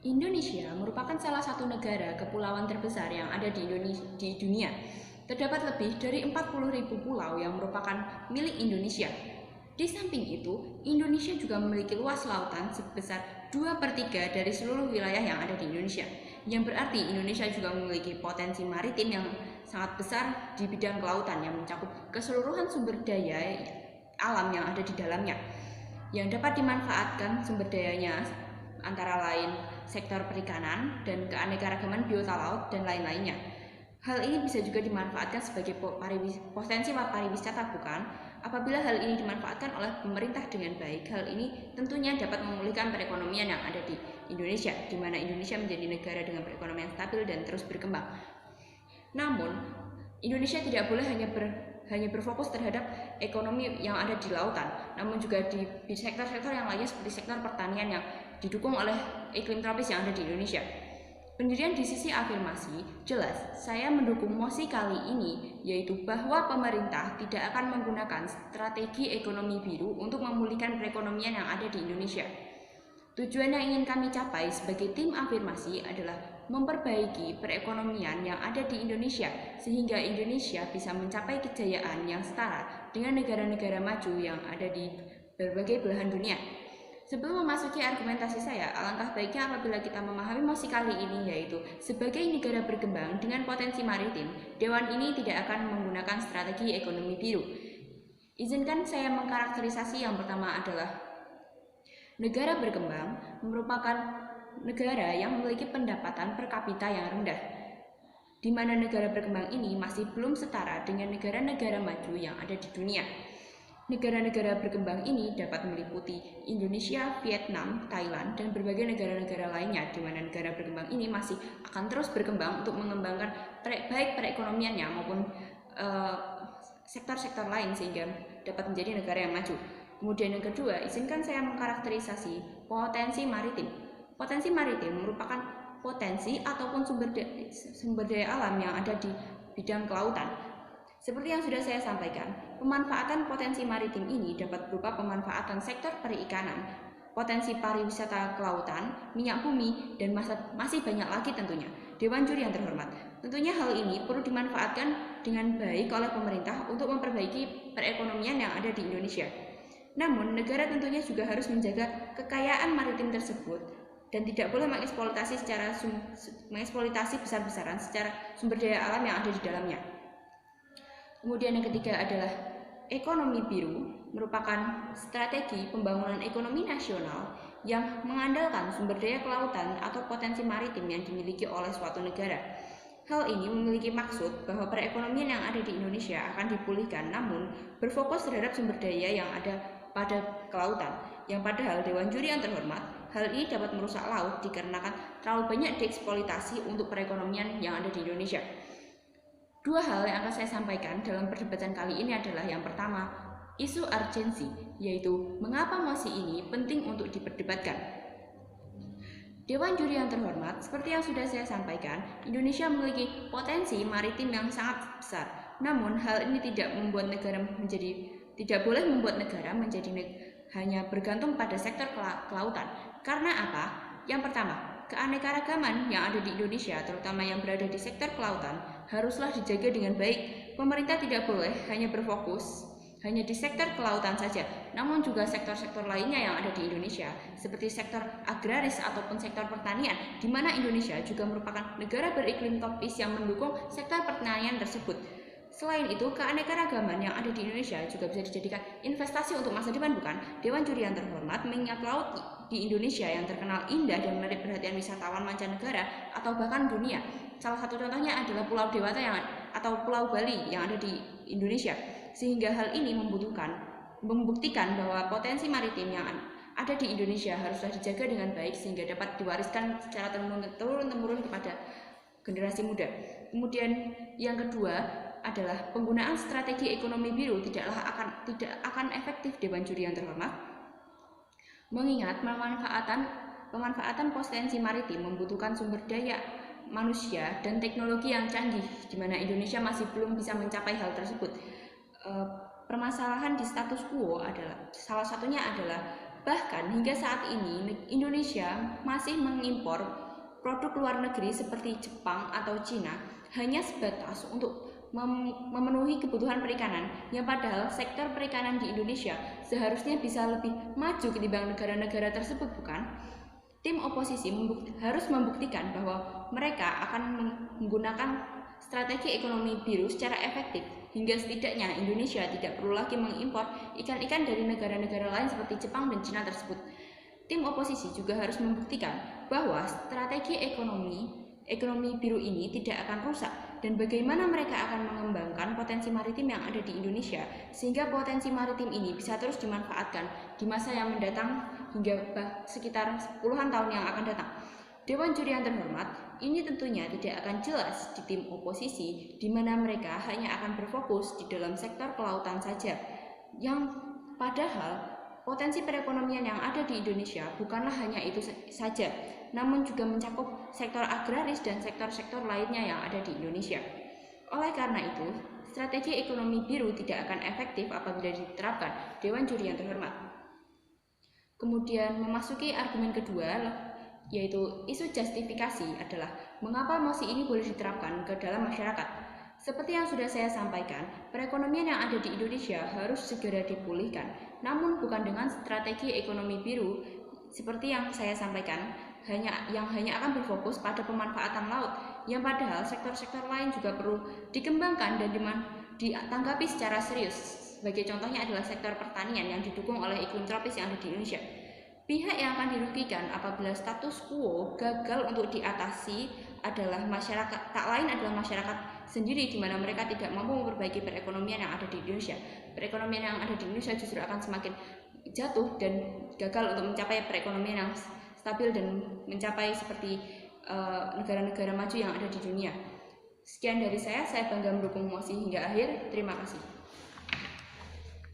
Indonesia merupakan salah satu negara kepulauan terbesar yang ada di dunia. Terdapat lebih dari 40.000 pulau yang merupakan milik Indonesia. Di samping itu, Indonesia juga memiliki luas lautan sebesar 2/3 dari seluruh wilayah yang ada di Indonesia. Yang berarti Indonesia juga memiliki potensi maritim yang sangat besar di bidang kelautan yang mencakup keseluruhan sumber daya alam yang ada di dalamnya. Yang dapat dimanfaatkan sumber dayanya antara lain sektor perikanan dan keanekaragaman biota laut dan lain-lainnya. Hal ini bisa juga dimanfaatkan sebagai potensi pariwisata, bukan? Apabila hal ini dimanfaatkan oleh pemerintah dengan baik, hal ini tentunya dapat memulihkan perekonomian yang ada di Indonesia, di mana Indonesia menjadi negara dengan perekonomian stabil dan terus berkembang. Namun, Indonesia tidak boleh hanya berfokus terhadap ekonomi yang ada di lautan, namun juga di sektor-sektor yang lainnya seperti sektor pertanian yang didukung oleh iklim tropis yang ada di Indonesia. Pendirian di sisi afirmasi, jelas saya mendukung mosi kali ini, yaitu bahwa pemerintah tidak akan menggunakan strategi ekonomi biru untuk memulihkan perekonomian yang ada di Indonesia. Tujuan yang ingin kami capai sebagai tim afirmasi adalah memperbaiki perekonomian yang ada di Indonesia, sehingga Indonesia bisa mencapai kejayaan yang setara dengan negara-negara maju yang ada di berbagai belahan dunia. Sebelum memasuki argumentasi saya, alangkah baiknya apabila kita memahami mosi kali ini, yaitu sebagai negara berkembang dengan potensi maritim, Dewan ini tidak akan menggunakan strategi ekonomi biru. Izinkan saya mengkarakterisasi. Yang pertama adalah negara berkembang merupakan negara yang memiliki pendapatan per kapita yang rendah, di mana negara berkembang ini masih belum setara dengan negara-negara maju yang ada di dunia. Negara-negara berkembang ini dapat meliputi Indonesia, Vietnam, Thailand, dan berbagai negara-negara lainnya, di mana negara berkembang ini masih akan terus berkembang untuk mengembangkan baik perekonomiannya maupun sektor-sektor lain sehingga dapat menjadi negara yang maju. Kemudian yang kedua, izinkan saya mengkarakterisasi potensi maritim. Potensi maritim merupakan potensi ataupun sumber daya alam yang ada di bidang kelautan. Seperti yang sudah saya sampaikan, pemanfaatan potensi maritim ini dapat berupa pemanfaatan sektor perikanan, potensi pariwisata kelautan, minyak bumi, dan masih banyak lagi tentunya. Dewan Juri yang terhormat, tentunya hal ini perlu dimanfaatkan dengan baik oleh pemerintah untuk memperbaiki perekonomian yang ada di Indonesia. Namun, negara tentunya juga harus menjaga kekayaan maritim tersebut dan tidak boleh mengeksploitasi besar-besaran secara sumber daya alam yang ada di dalamnya. Kemudian yang ketiga adalah ekonomi biru, merupakan strategi pembangunan ekonomi nasional yang mengandalkan sumber daya kelautan atau potensi maritim yang dimiliki oleh suatu negara. Hal ini memiliki maksud bahwa perekonomian yang ada di Indonesia akan dipulihkan, namun berfokus terhadap sumber daya yang ada pada kelautan, yang padahal Dewan Juri yang terhormat, hal ini dapat merusak laut dikarenakan terlalu banyak dieksploitasi untuk perekonomian yang ada di Indonesia. Dua hal yang akan saya sampaikan dalam perdebatan kali ini adalah yang pertama, isu urgensi, yaitu mengapa mosi ini penting untuk diperdebatkan. Dewan Juri yang terhormat, seperti yang sudah saya sampaikan, Indonesia memiliki potensi maritim yang sangat besar. Namun hal ini tidak boleh membuat negara menjadi hanya bergantung pada sektor kelautan. Karena apa? Yang pertama, keanekaragaman yang ada di Indonesia, terutama yang berada di sektor kelautan, haruslah dijaga dengan baik. Pemerintah tidak boleh hanya berfokus hanya di sektor kelautan saja, namun juga sektor-sektor lainnya yang ada di Indonesia, seperti sektor agraris ataupun sektor pertanian, di mana Indonesia juga merupakan negara beriklim tropis yang mendukung sektor pertanian tersebut. Selain itu, keanekaragaman yang ada di Indonesia juga bisa dijadikan investasi untuk masa depan, bukan? Dewan Juri yang terhormat, mengingat laut di Indonesia yang terkenal indah dan menarik perhatian wisatawan mancanegara atau bahkan dunia. Salah satu contohnya adalah Pulau Dewata atau Pulau Bali yang ada di Indonesia. Sehingga hal ini membuktikan bahwa potensi maritim yang ada di Indonesia haruslah dijaga dengan baik sehingga dapat diwariskan secara turun-temurun kepada generasi muda. Kemudian yang kedua adalah penggunaan strategi ekonomi biru tidak akan efektif, Dewan Juri yang terhormat. Mengingat pemanfaatan potensi maritim membutuhkan sumber daya manusia dan teknologi yang canggih, di mana Indonesia masih belum bisa mencapai hal tersebut. Permasalahan di status quo adalah salah satunya adalah Bahkan hingga saat ini Indonesia masih mengimpor produk luar negeri seperti Jepang atau Cina hanya sebatas untuk memenuhi kebutuhan perikanan, yang padahal sektor perikanan di Indonesia seharusnya bisa lebih maju ketimbang negara-negara tersebut, bukan? Tim oposisi harus membuktikan bahwa mereka akan menggunakan strategi ekonomi biru secara efektif hingga setidaknya Indonesia tidak perlu lagi mengimpor ikan-ikan dari negara-negara lain seperti Jepang dan Cina tersebut. Tim oposisi juga harus membuktikan bahwa strategi ekonomi biru ini tidak akan rusak dan bagaimana mereka akan mengembangkan potensi maritim yang ada di Indonesia sehingga potensi maritim ini bisa terus dimanfaatkan di masa yang mendatang hingga sekitar puluhan tahun yang akan datang. Dewan Juri yang terhormat, ini tentunya tidak akan jelas di tim oposisi di mana mereka hanya akan berfokus di dalam sektor kelautan saja, yang padahal potensi perekonomian yang ada di Indonesia bukanlah hanya itu saja, namun juga mencakup sektor agraris dan sektor-sektor lainnya yang ada di Indonesia. Oleh karena itu, strategi ekonomi biru tidak akan efektif apabila diterapkan Dewan Juri yang terhormat. Kemudian memasuki argumen kedua, yaitu isu justifikasi adalah mengapa mosi ini boleh diterapkan ke dalam masyarakat. Seperti yang sudah saya sampaikan, perekonomian yang ada di Indonesia harus segera dipulihkan, namun bukan dengan strategi ekonomi biru seperti yang saya sampaikan, yang hanya akan berfokus pada pemanfaatan laut, yang padahal sektor-sektor lain juga perlu dikembangkan dan ditanggapi secara serius. Sebagai contohnya adalah sektor pertanian yang didukung oleh iklim tropis yang ada di Indonesia. Pihak yang akan dirugikan apabila status quo gagal untuk diatasi adalah masyarakat, tak lain adalah masyarakat sendiri, di mana mereka tidak mampu memperbaiki perekonomian yang ada di Indonesia. Perekonomian yang ada di Indonesia justru akan semakin jatuh dan gagal untuk mencapai perekonomian yang stabil dan mencapai seperti negara-negara maju yang ada di dunia. Sekian dari saya bangga mendukung mosi hingga akhir. Terima kasih.